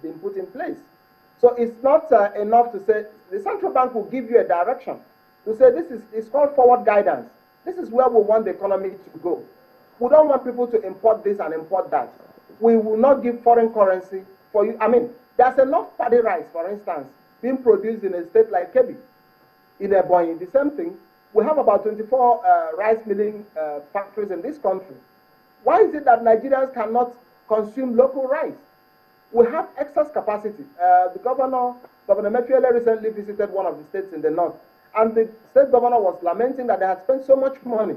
been put in place. So it's not enough to say, the central bank will give you a direction to say it's called forward guidance. This is where we want the economy to go. We don't want people to import this and import that. We will not give foreign currency for you. I mean, there's enough paddy rice, for instance, being produced in a state like Kebbi, in Ebonyi, the same thing. We have about 24 rice milling factories in this country. Why is it that Nigerians cannot consume local rice? We have excess capacity. The Governor Mefiele, recently visited one of the states in the north, and the state governor was lamenting that they had spent so much money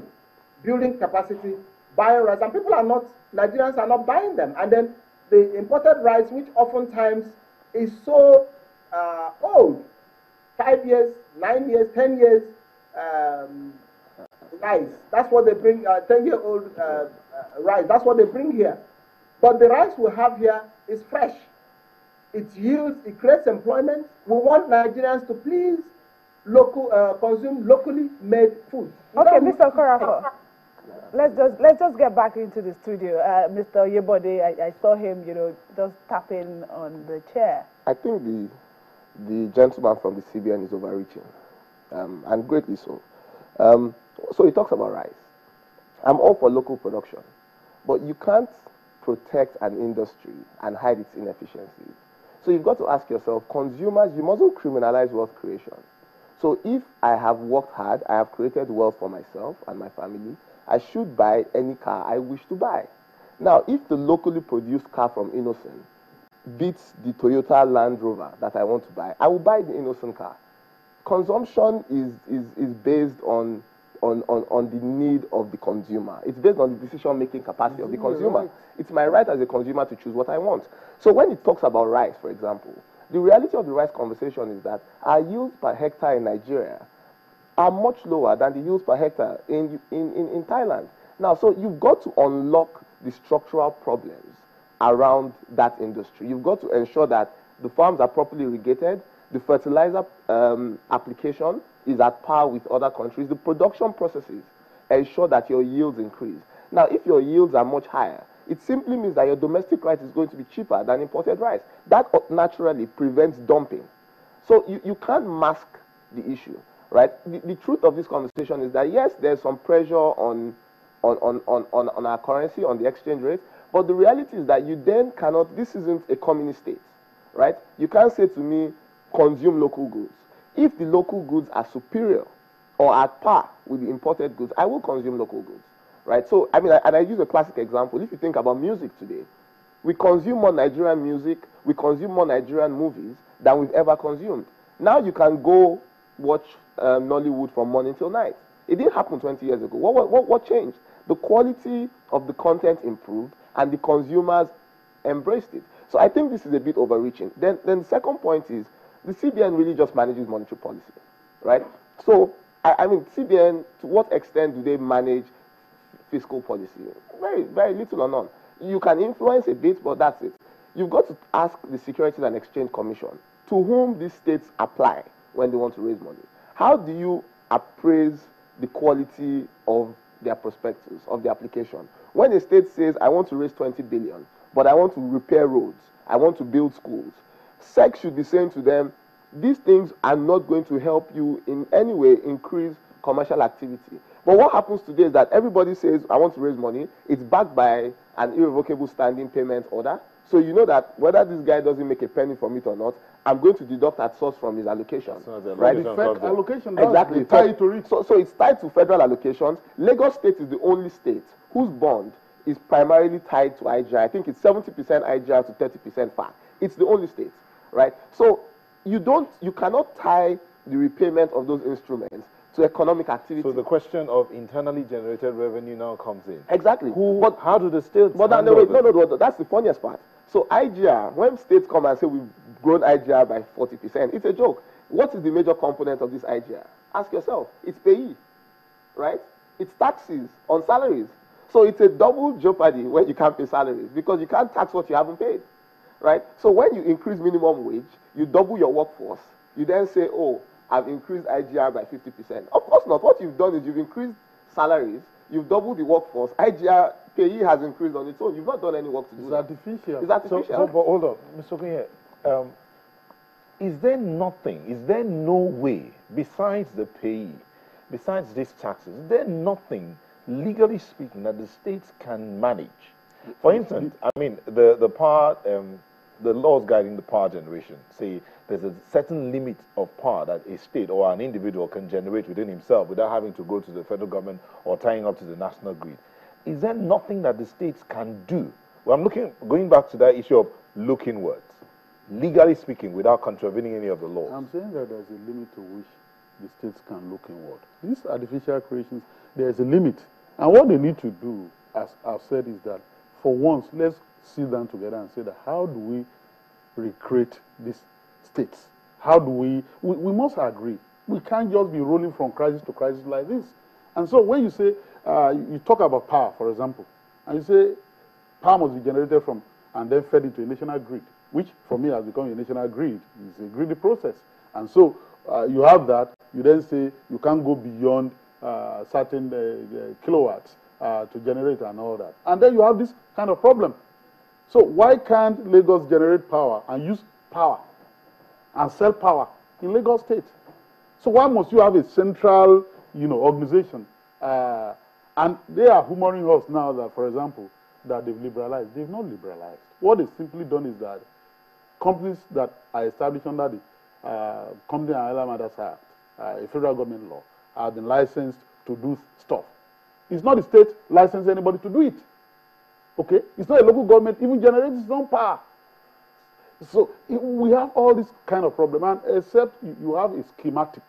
building capacity, buying rice, and Nigerians are not buying them. And then the imported rice, which oftentimes is so old, 5 years, 9 years, 10 years, rice. That's what they bring, 10-year-old rice. That's what they bring here. But the rice we have here is fresh. It yields, it creates employment. We want Nigerians to please consume locally made food. Okay, Mr. Okorafor, let's just get back into the studio. Mr. Oyebode, I saw him, just tapping on the chair. I think the gentleman from the CBN is overreaching, and greatly so. So he talks about rice. I'm all for local production, but you can't protect an industry and hide its inefficiencies. So you've got to ask yourself, consumers, you mustn't criminalize wealth creation. So if I have worked hard, I have created wealth for myself and my family, I should buy any car I wish to buy. Now, if the locally produced car from Innocent beats the Toyota Land Rover that I want to buy, I will buy the Innocent car. Consumption is based on the need of the consumer. It's based on the decision-making capacity of the consumer. Right. It's my right as a consumer to choose what I want. So when it talks about rice, for example, the reality of the rice conversation is that our yields per hectare in Nigeria are much lower than the yields per hectare in Thailand. Now, so you've got to unlock the structural problems around that industry. You've got to ensure that the farms are properly irrigated, the fertilizer application is at par with other countries, the production processes ensure that your yields increase. Now, if your yields are much higher, it simply means that your domestic rice is going to be cheaper than imported rice. That naturally prevents dumping. So you can't mask the issue, right? The truth of this conversation is that, yes, there's some pressure on our currency, on the exchange rate, but the reality is that you then cannot, this isn't a communist state, right? You can't say to me, consume local goods. If the local goods are superior or at par with the imported goods, I will consume local goods, right? So, I mean, and I use a classic example. If you think about music today, we consume more Nigerian music, we consume more Nigerian movies than we've ever consumed. Now you can go watch Nollywood from morning till night. It didn't happen 20 years ago. What changed? The quality of the content improved and the consumers embraced it. So I think this is a bit overreaching. Then the second point is, the CBN really just manages monetary policy, right? So, I mean, CBN, to what extent do they manage fiscal policy? Very, very little or none. You can influence a bit, but that's it. You've got to ask the Securities and Exchange Commission to whom these states apply when they want to raise money. How do you appraise the quality of their prospectus, of the application? When a state says, I want to raise 20 billion, but I want to repair roads, I want to build schools, SEC should be saying to them, these things are not going to help you in any way increase commercial activity. But what happens today is that everybody says, I want to raise money. It's backed by an irrevocable standing payment order. So you know that whether this guy doesn't make a penny from it or not, I'm going to deduct at source from his allocation. Right? Allocation exactly. Tied to it. So it's tied to federal allocations. Lagos State is the only state whose bond is primarily tied to IGR. I think it's 70% IGR to 30% FAR. It's the only state. Right? So you cannot tie the repayment of those instruments to economic activity. So the question of internally generated revenue now comes in. Exactly. How do the states no, that's the funniest part. So IGR, when states come and say we've grown IGR by 40%, it's a joke. What is the major component of this IGR? Ask yourself. It's payee, right? It's taxes on salaries. So it's a double jeopardy when you can't pay salaries because you can't tax what you haven't paid. Right? So when you increase minimum wage, you double your workforce. You then say, oh, I've increased IGR by 50%. Of course not. What you've done is you've increased salaries, you've doubled the workforce, IGR payee has increased on its own. You've not done any work to do It's that. artificial. It's artificial. So, but hold on, Mr. Ogunye, is there no way, besides the payee, besides these taxes, is there nothing, legally speaking, that the states can manage? For instance, I mean, the power, the laws guiding the power generation say there's a certain limit of power that a state or an individual can generate within himself without having to go to the federal government or tying up to the national grid. Is there nothing that the states can do? Well, going back to that issue of look inwards, legally speaking, without contravening any of the laws. I'm saying that there's a limit to which the states can look inward. These artificial creations, there's a limit. And what they need to do, as I've said, is that for once, let's sit down together and say that how do we recreate these states? How do we must agree. We can't just be rolling from crisis to crisis like this. And so when you say, you talk about power, for example, and you say power must be generated from and then fed into a national grid, which for me has become a national grid. It's a greedy process. And so you have that, you then say you can't go beyond certain kilowatts to generate and all that. And then you have this kind of problem. So why can't Lagos generate power and use power and sell power in Lagos State? So why must you have a central, organization? And they are humoring us now that, for example, that they've liberalized. They've not liberalized. What they've simply done is that companies that are established under the Company and Other Matters Act, a federal government law, have been licensed to do stuff. It's not the state licensing anybody to do it. Okay? It's not a local government even generates its own power. So we have all this kind of problem, and except you have a schematic.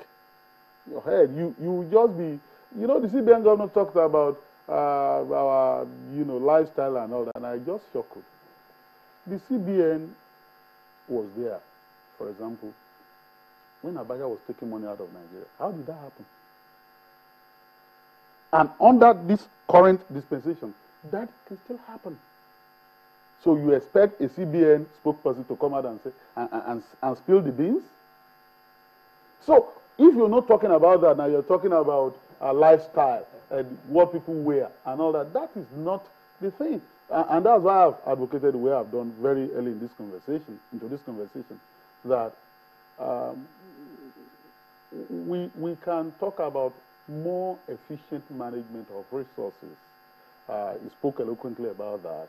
Your head, you will just be, the CBN governor talked about our, lifestyle and all that, and I just shocked. The CBN was there, for example, when Abacha was taking money out of Nigeria. How did that happen? And under this current dispensation, that can still happen. So you expect a CBN spokesperson to come out and say and spill the beans? So if you're not talking about that, now you're talking about lifestyle and what people wear and all that. That is not the thing. And that's why I've advocated the way I've done very early in this conversation, that we can talk about more efficient management of resources. You spoke eloquently about that.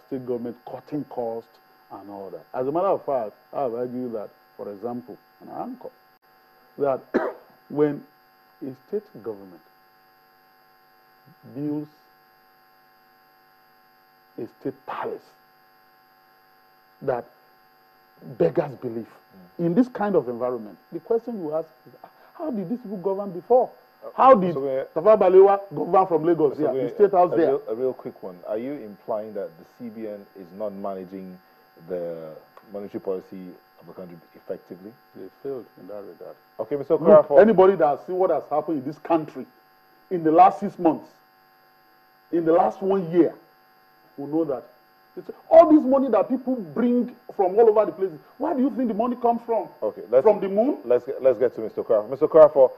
State government cutting costs and all that. As a matter of fact, I've argued that, for example, an anchor, that when a state government builds a state palace that beggars belief in this kind of environment, the question you ask is, how did these people govern before? How did Tafawa Balewa govern from Lagos here, the state house there? A real quick one. Are you implying that the CBN is not managing the monetary policy of the country effectively? They failed in that regard. Okay, Mr. Okorafor. Anybody that has seen what has happened in this country in the last 6 months, in the last 1 year, will know that all this money that people bring from all over the places, where do you think the money comes from? Okay, from the moon? Let's get to Mr. Okorafor. Mr. Okorafor,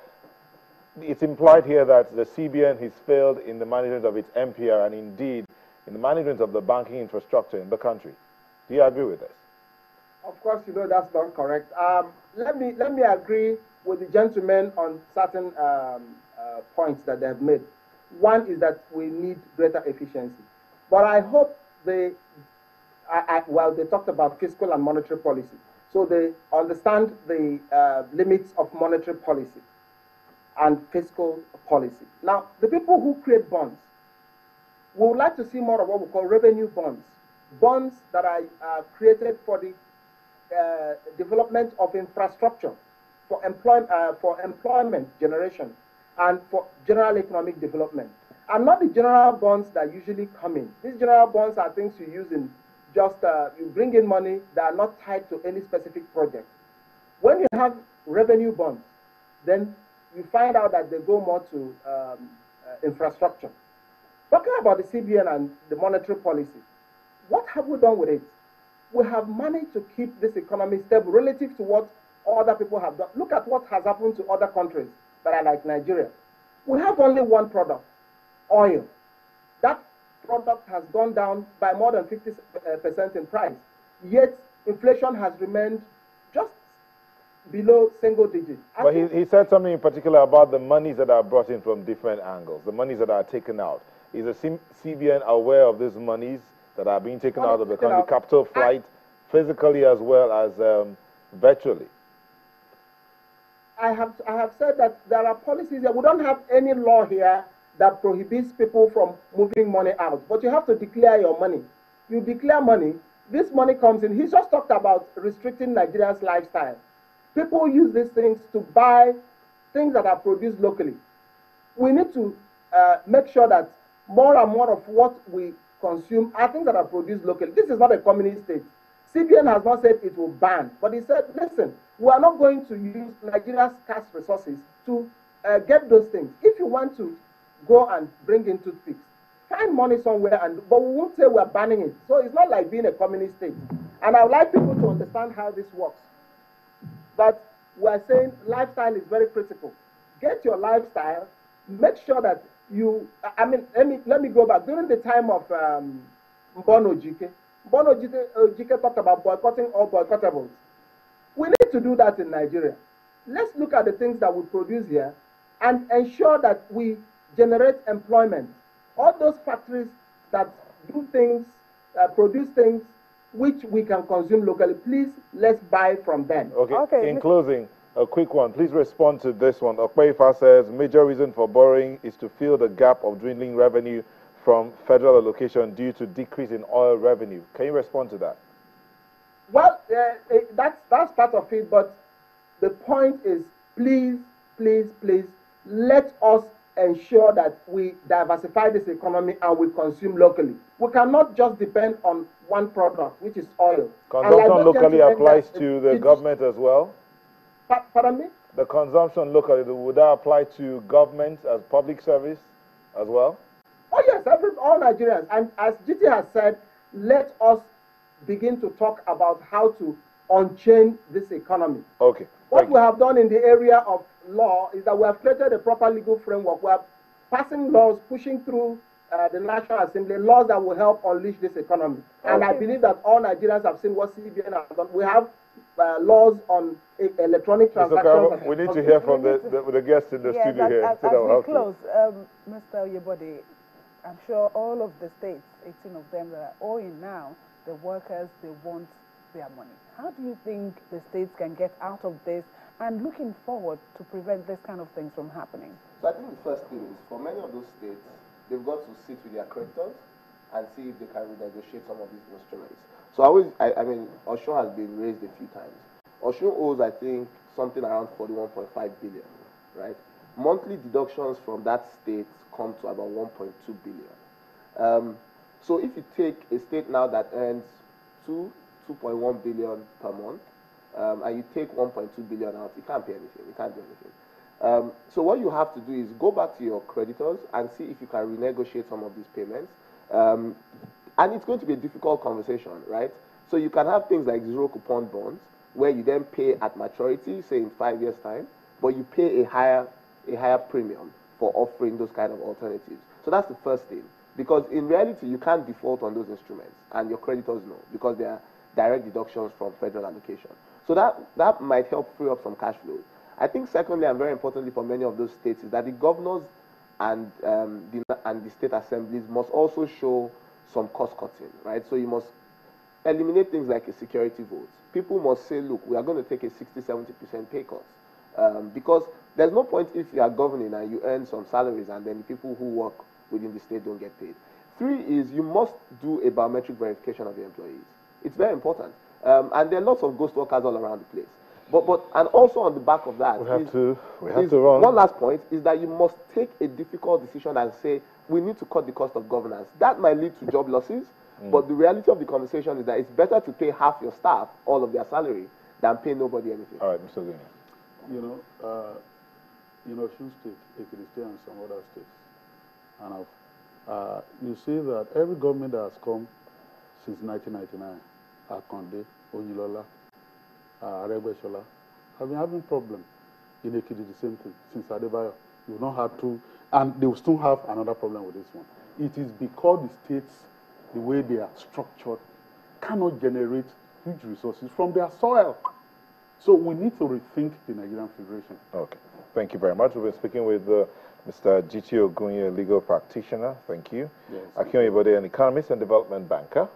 it's implied here that the CBN has failed in the management of its MPR and indeed in the management of the banking infrastructure in the country. Do you agree with this? Of course, that's not correct. Let me agree with the gentlemen on certain points that they have made. One is that we need greater efficiency. But I hope they talked about fiscal and monetary policy. So they understand the limits of monetary policy and fiscal policy. Now, the people who create bonds, we would like to see more of what we call revenue bonds. Bonds that are created for the development of infrastructure, for employment generation, and for general economic development. And not the general bonds that usually come in. These general bonds are things you use in just, you bring in money that are not tied to any specific project. When you have revenue bonds, then you find out that they go more to infrastructure. Talking about the CBN and the monetary policy, what have we done with it? We have managed to keep this economy stable relative to what other people have done. Look at what has happened to other countries that are like Nigeria. We have only one product, oil. That product has gone down by more than 50% in price. Yet inflation has remained just below single digit. But he said something in particular about the monies that are brought in from different angles, the monies that are taken out. Is the CBN aware of these monies that are being taken out of the economy, capital flight, physically as well as virtually? I have said that there are policies that we don't have any law here that prohibits people from moving money out, but you have to declare your money. You declare money, this money comes in. He's just talked about restricting Nigerians' lifestyle. People use these things to buy things that are produced locally. We need to make sure that more and more of what we consume are things that are produced locally. This is not a communist state. CBN has not said it will ban, but he said, listen, we are not going to use Nigeria's scarce resources to get those things. If you want to go and bring in toothpicks, find money somewhere, but we won't say we're banning it. So it's not like being a communist state. And I would like people to understand how this works. But we're saying lifestyle is very critical. Get your lifestyle, make sure that you, let me go back. During the time of Mbono Jike talked about boycotting all boycottables. We need to do that in Nigeria. Let's look at the things that we produce here and ensure that we generate employment. All those factories that do things, produce things which we can consume locally, please, let's buy from them. Okay. In closing, a quick one. Please respond to this one. Okpeifa says, major reason for borrowing is to fill the gap of dwindling revenue from federal allocation due to decrease in oil revenue. Can you respond to that? Well, that's part of it, but the point is, please, let us ensure that we diversify this economy and we consume locally. We cannot just depend on one product, which is oil. Consumption locally applies to the government as well? Pardon me? The consumption locally, would that apply to government as public service as well? Oh yes, all Nigerians. And as Jiti has said, let us begin to talk about how to unchain this economy. Okay. What we have done in the area of law is that we have created a proper legal framework. We are passing laws, pushing through the National Assembly, laws that will help unleash this economy. Okay. And I believe that all Nigerians have seen what CBN has done. We have laws on electronic transactions. We need to hear from the guests in the studio here. As we close, Mr. Oyebode, I'm sure all of the states, 18 of them that are owing now, the workers, they want their money. How do you think the states can get out of this and looking forward to prevent this kind of things from happening? So I think the first thing is, for many of those states, they've got to sit with their creditors and see if they can renegotiate some of these instruments. So I mean, Osun has been raised a few times. Osun owes, I think, something around 41.5 billion, right? Monthly deductions from that state come to about 1.2 billion. So if you take a state now that earns 2.1 billion per month, and you take 1.2 billion out, you can't pay anything, you can't do anything. So what you have to do is go back to your creditors and see if you can renegotiate some of these payments. And it's going to be a difficult conversation, right? So you can have things like zero coupon bonds, where you then pay at maturity, say in 5 years' time, but you pay a higher premium for offering those kind of alternatives. So that's the first thing. Because in reality, you can't default on those instruments, and your creditors know, because they are direct deductions from federal allocation. So that might help free up some cash flows. I think secondly, and very importantly for many of those states, is that the governors and the state assemblies must also show some cost cutting, right? So you must eliminate things like a security vote. People must say, look, we are going to take a 60-70% pay cut. Because there's no point if you are governing and you earn some salaries and then the people who work within the state don't get paid. 3 is you must do a biometric verification of your employees. It's very important. And there are lots of ghost workers all around the place. And also on the back of that, we have to run. One last point is that you must take a difficult decision and say, we need to cut the cost of governance. That might lead to job losses, but the reality of the conversation is that it's better to pay half your staff all of their salary than pay nobody anything. All right, Mr. Ogunye. Osun State, Ekiti State, and some other states, and you see that every government that has come since 1999, Akonde, Oyinlola, Aregbesola, have been having problems. In Ekiti, the same thing. Since Adebayo, you've not had to, and they will still have another problem with this one. it is because the states, the way they are structured, cannot generate huge resources from their soil. So we need to rethink the Nigerian Federation. Okay. Thank you very much. We've been speaking with Mr. Jiti Ogunye, a legal practitioner. Thank you. Yes. Akin Oyebode, an economist and development banker.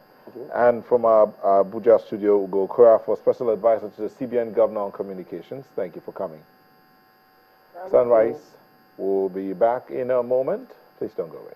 And from our Abuja studio, Ugo Kura, for special advisor to the CBN Governor on Communications. Thank you for coming. Sunrise will be back in a moment. Please don't go away.